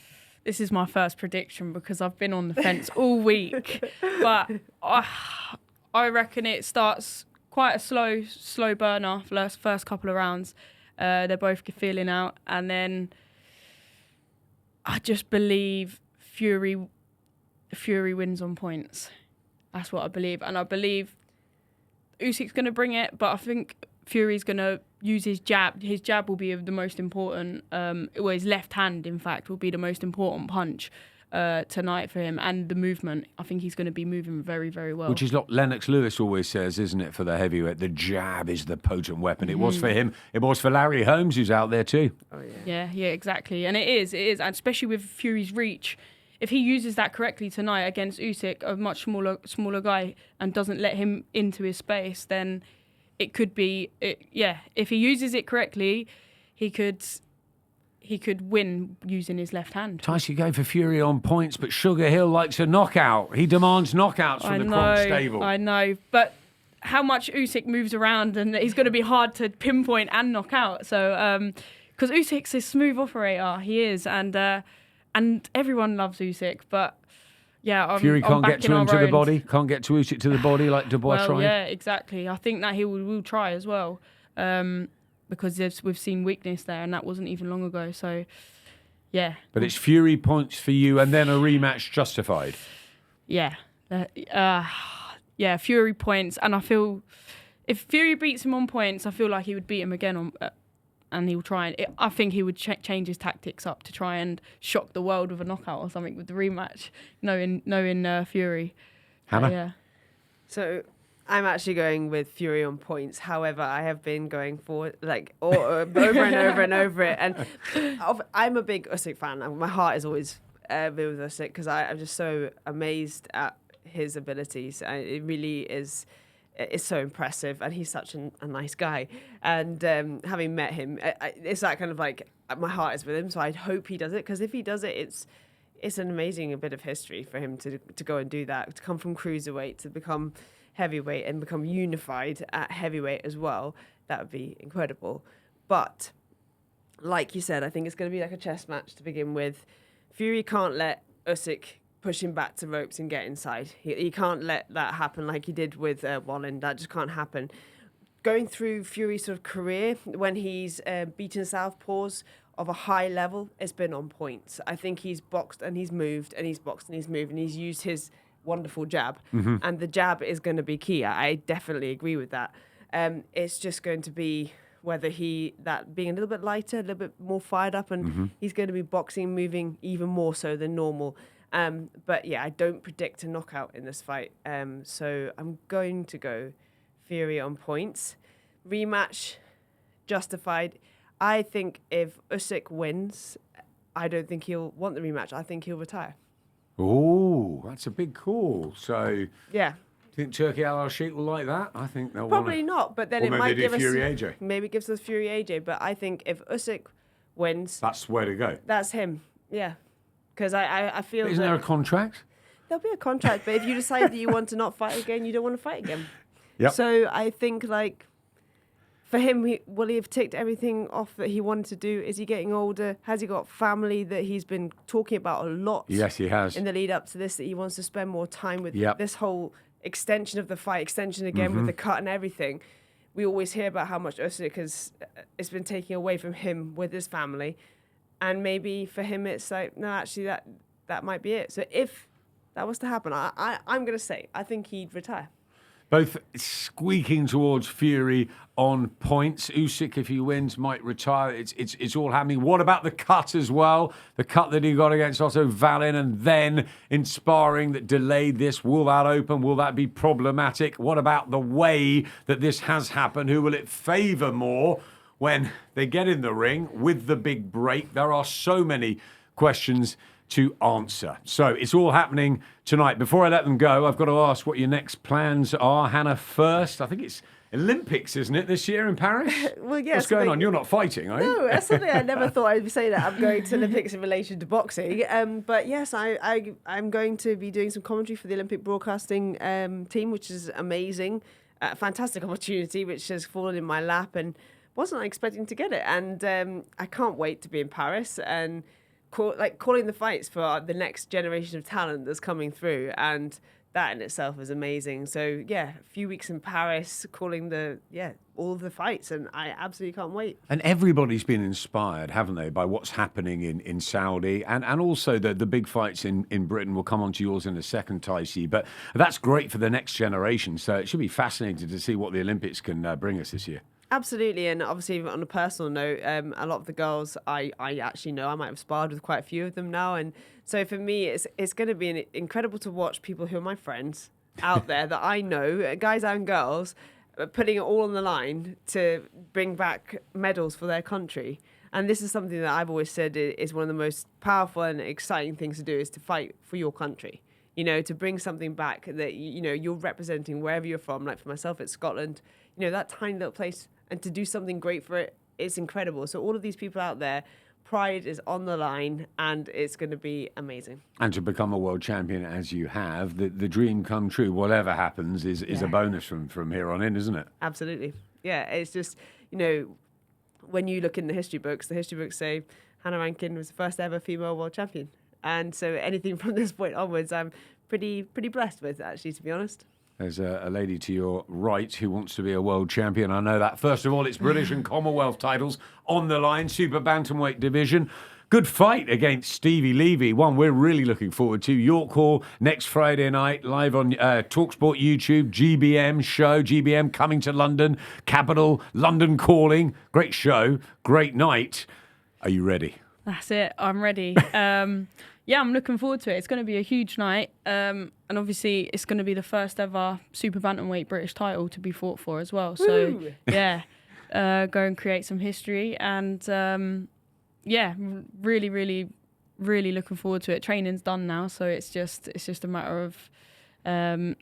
This is my first prediction because I've been on the fence all week. But I reckon it starts quite a slow burner for the first couple of rounds. They're both feeling out. And then I just believe Fury wins on points. That's what I believe. And I believe Usyk's going to bring it, but I think Fury's going to use his jab. His jab will be the most important, his left hand, in fact, will be the most important punch tonight for him, and the movement. I think he's going to be moving very, very well. Which is what Lennox Lewis always says, isn't it, for the heavyweight? The jab is the potent weapon. It was for him. It was for Larry Holmes, who's out there too. Oh, yeah. Yeah, exactly. And it is, and especially with Fury's reach. If he uses that correctly tonight against Usyk, a much smaller guy, and doesn't let him into his space, then it could be, if he uses it correctly, he could win using his left hand. Tycee going for Fury on points, but Sugar Hill likes a knockout. He demands knockouts from the Kronk stable. I know, but how much Usyk moves around, and he's going to be hard to pinpoint and knock out. So, because Usyk's a smooth operator, he is, and everyone loves Usyk, but Fury can't get to him to the body, can't get to Usyk to the body like Dubois tried. Yeah, exactly. I think that he will try as well, because we've seen weakness there, and that wasn't even long ago. So, yeah. But it's Fury points for you, and then a rematch justified. Yeah, Fury points, and I feel if Fury beats him on points, I feel like he would beat him again on. And he'll try and I think he would change his tactics up to try and shock the world with a knockout or something with the rematch, knowing Fury. Hannah? Yeah. So I'm actually going with Fury on points. However, I have been going for over and over and over it. And I'm a big Usyk fan. My heart is always been with Usyk because I'm just so amazed at his abilities. It really is. It's so impressive, and he's such a nice guy. And having met him, it's that kind of my heart is with him. So I hope he does it, because if he does it, it's an amazing bit of history for him to go and do that, to come from cruiserweight to become heavyweight and become unified at heavyweight as well. That would be incredible. But like you said, I think it's going to be like a chess match to begin with. Fury can't let Usyk push him back to ropes and get inside. He can't let that happen like he did with Wallen. That just can't happen. Going through Fury's sort of career, when he's beaten southpaws of a high level, it's been on points. I think he's boxed and he's moved, and he's boxed and he's moved, and he's used his wonderful jab. And the jab is going to be key. I definitely agree with that. It's just going to be whether that being a little bit lighter, a little bit more fired up, and he's going to be boxing, moving even more so than normal. But yeah, I don't predict a knockout in this fight. So I'm going to go Fury on points. Rematch, justified. I think if Usyk wins, I don't think he'll want the rematch. I think he'll retire. Oh, that's a big call. So, Yeah. do you think Turkey Al Sheikh will like that? I think they'll Probably not, but then Or it maybe might they do give us Fury AJ. Maybe it gives us Fury AJ. But I think if Usyk wins, That's where to go. that's him. Yeah, because I feel Isn't there a contract? there'll be a contract. But if you decide that you want to not fight again, you don't want to fight again. Yep. So I think like for him, will he have ticked everything off that he wanted to do? Is he getting older? Has he got family that he's been talking about a lot? Yes, he has. In the lead up to this, that he wants to spend more time with. Yep. This whole extension of the fight, extension again with the cut and everything. We always hear about how much Usyk it's been taking away from him with his family, and maybe for him it's like, no, actually that might be it. So if that was to happen, I'm going to say I think he'd retire. Both squeaking towards Fury on points. Usyk, if he wins, might retire. It's all happening. What about the cut as well? The cut that he got against Otto Wallin, and then in sparring that delayed this. Will that open? Will that be problematic? What about the way that this has happened? Who will it favour more when they get in the ring with the big break? There are so many questions to answer. So it's all happening tonight. Before I let them go, I've got to ask what your next plans are. Hannah, first, I think it's Olympics, isn't it, this year in Paris? Well, yes. What's going on? You're not fighting, are you? No, that's something I never thought I'd be saying that. I'm going to Olympics in relation to boxing. But yes, I'm going to be doing some commentary for the Olympic broadcasting team, which is amazing. Fantastic opportunity, which has fallen in my lap and wasn't expecting to get it. And I can't wait to be in Paris and calling the fights for the next generation of talent that's coming through, and that in itself is amazing. So yeah, a few weeks in Paris, calling all of the fights, and I absolutely can't wait. And everybody's been inspired, haven't they, by what's happening in Saudi, and also the big fights in Britain. We'll come on to yours in a second, Tycee, but that's great for the next generation. So it should be fascinating to see what the Olympics can bring us this year. Absolutely, and obviously on a personal note, a lot of the girls I actually know. I might have sparred with quite a few of them now, and so for me, it's going to be incredible to watch people who are my friends out there that I know, guys and girls, putting it all on the line to bring back medals for their country. And this is something that I've always said is one of the most powerful and exciting things to do, is to fight for your country. You know, to bring something back that you're representing wherever you're from. Like for myself, it's Scotland. That tiny little place. And to do something great for it is incredible. So all of these people out there, pride is on the line, and it's going to be amazing. And to become a world champion as you have, the dream come true. Whatever happens is a bonus from here on in, isn't it? Absolutely. Yeah, it's just, when you look in the history books say Hannah Rankin was the first ever female world champion. And so anything from this point onwards, I'm pretty blessed with, actually, to be honest. There's a lady to your right who wants to be a world champion. I know that. First of all, it's British and Commonwealth titles on the line, super bantamweight division. Good fight against Stevie Levy. One we're really looking forward to. York Hall next Friday night, live on TalkSport YouTube, GBM show. GBM coming to London, Capital, London calling. Great show, great night. Are you ready? That's it. I'm ready. Yeah, I'm looking forward to it. It's going to be a huge night. And obviously, it's going to be the first ever super bantamweight British title to be fought for as well. So, Woo! Yeah, go and create some history. And, yeah, really, really, really looking forward to it. Training's done now, so it's just a matter of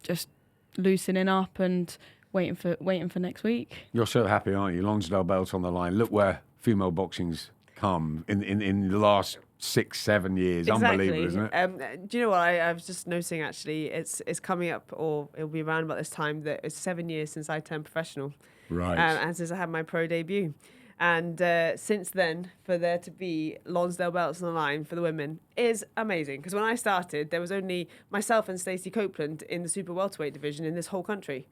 just loosening up and waiting for next week. You're so happy, aren't you? Lonsdale belt on the line. Look where female boxing's come in the last 6-7 years. Exactly. Unbelievable, isn't it? Do you know what I was just noticing, actually, it's coming up, or it'll be around about this time, that it's 7 years since I turned professional. Right. And since I had my pro debut. And since then, for there to be Lonsdale belts on the line for the women is amazing. Because when I started, there was only myself and Stacey Copeland in the super welterweight division in this whole country.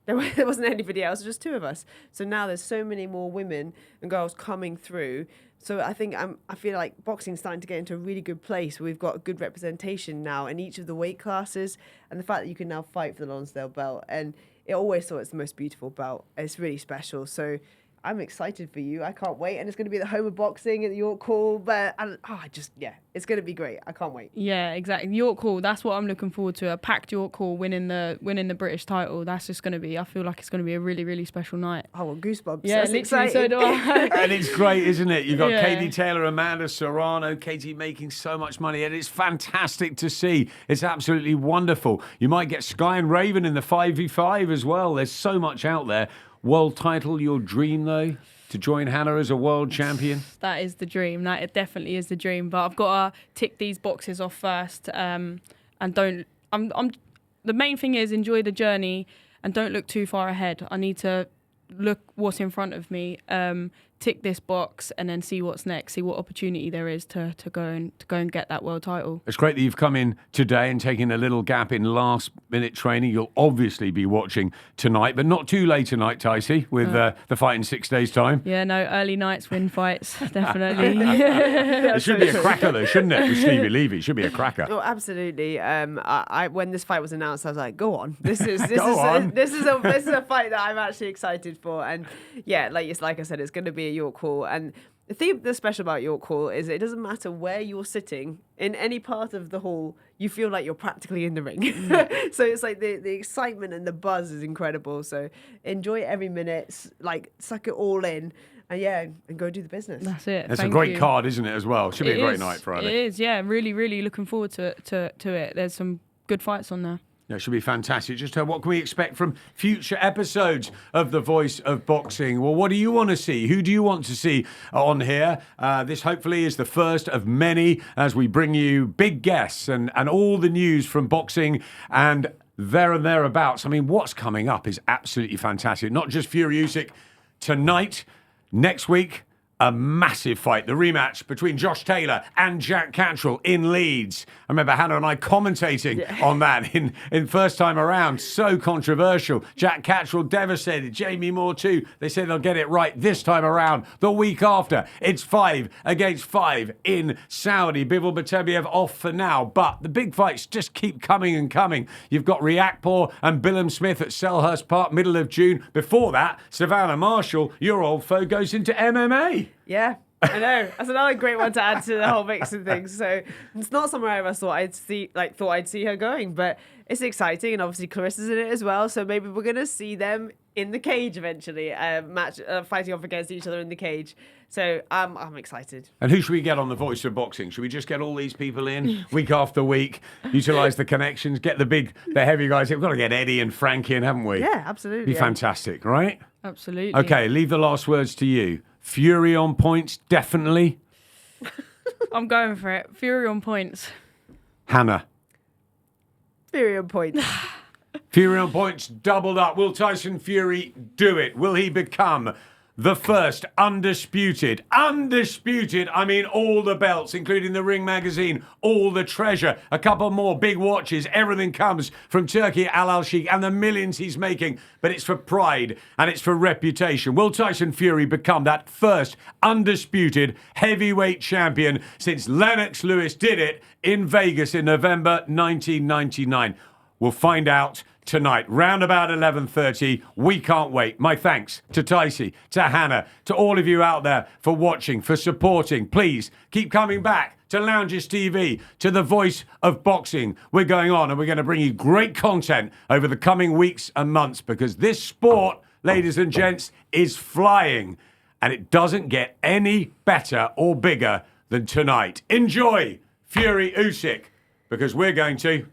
There wasn't anybody else, just two of us. So now there's so many more women and girls coming through. So I think I feel like boxing's starting to get into a really good place. We've got a good representation now in each of the weight classes, and the fact that you can now fight for the Lonsdale belt, and I always thought it's the most beautiful belt. It's really special. So I'm excited for you. I can't wait, and it's going to be the home of boxing at the York Hall. But it's going to be great. I can't wait. Yeah, exactly. York Hall. That's what I'm looking forward to. A packed York Hall, winning the British title. That's just going to be. I feel like it's going to be a really, really special night. Oh, well, goosebumps. Yeah, That's literally. exciting. So do I. And it's great, isn't it? You've got Yeah. Katie Taylor, Amanda Serrano, Katie making so much money, and it's fantastic to see. It's absolutely wonderful. You might get Sky and Raven in the 5v5 as well. There's so much out there. World title, your dream though? To join Hannah as a world champion? That is the dream. That it definitely is the dream. But I've got to tick these boxes off first, and don't. The main thing is enjoy the journey and don't look too far ahead. I need to look what's in front of me, tick this box, and then see what's next. See what opportunity there is to go and get that world title. It's great that you've come in today and taken a little gap in last-minute training. You'll obviously be watching tonight, but not too late tonight, Tycee, with the fight in 6 days' time. Yeah, no, early nights win fights, definitely. It should be a cracker, though, shouldn't it? With Stevie Levy, it should be a cracker. Oh, absolutely. I when this fight was announced, I was like, "Go on! This is This is a fight that I'm actually excited for." And yeah, like I said, it's going to be at York Hall. And the thing that's special about York Hall is it doesn't matter where you're sitting in any part of the hall, you feel like you're practically in the ring. So it's like the excitement and the buzz is incredible. So enjoy every minute, like suck it all in. And go do the business. That's it. It's a Thank great you. card, isn't it, as well? Should be a great night Friday. It is, yeah. Really, really looking forward to it. There's some good fights on there. Yeah, it should be fantastic. Just what can we expect from future episodes of The Voice of Boxing? Well, what do you want to see? Who do you want to see on here? This hopefully is the first of many as we bring you big guests and all the news from boxing and there and thereabouts. I mean, what's coming up is absolutely fantastic. Not just Fury Usyk tonight, next week. A massive fight, the rematch between Josh Taylor and Jack Catterall in Leeds. I remember Hannah and I commentating on that in first time around. So controversial. Jack Catterall devastated. Jamie Moore too. They said they'll get it right this time around. The week after, it's 5 against 5 in Saudi. Bivol Batebiev off for now, but the big fights just keep coming and coming. You've got Riakporhe and Billum Smith at Selhurst Park, middle of June. Before that, Savannah Marshall, your old foe, goes into MMA. Yeah, I know. That's another great one to add to the whole mix of things. So it's not somewhere I ever thought I'd see her going, but it's exciting, and obviously Clarissa's in it as well. So maybe we're gonna see them in the cage eventually, fighting off against each other in the cage. So I'm excited. And who should we get on The Voice of Boxing? Should we just get all these people in week after week, utilise the connections, get the heavy guys? We've got to get Eddie and Frank in, haven't we? Yeah, absolutely. Be fantastic, right? Absolutely. Okay, leave the last words to you. Fury on points, definitely. I'm going for it. Fury on points. Hannah. Fury on points. Fury on points, doubled up. Will Tyson Fury do it? Will he become the first undisputed, I mean all the belts, including the Ring magazine, all the treasure, a couple more big watches, everything comes from Turkey Al Sheikh and the millions he's making, but it's for pride and it's for reputation. Will Tyson Fury become that first undisputed heavyweight champion since Lennox Lewis did it in Vegas in November 1999? We'll find out tonight, round about 11:30. We can't wait. My thanks to Tycee, to Hannah, to all of you out there for watching, for supporting. Please keep coming back to Lounges TV, to The Voice of Boxing. We're going on and we're going to bring you great content over the coming weeks and months because this sport, ladies and gents, is flying and it doesn't get any better or bigger than tonight. Enjoy Fury Usyk because we're going to.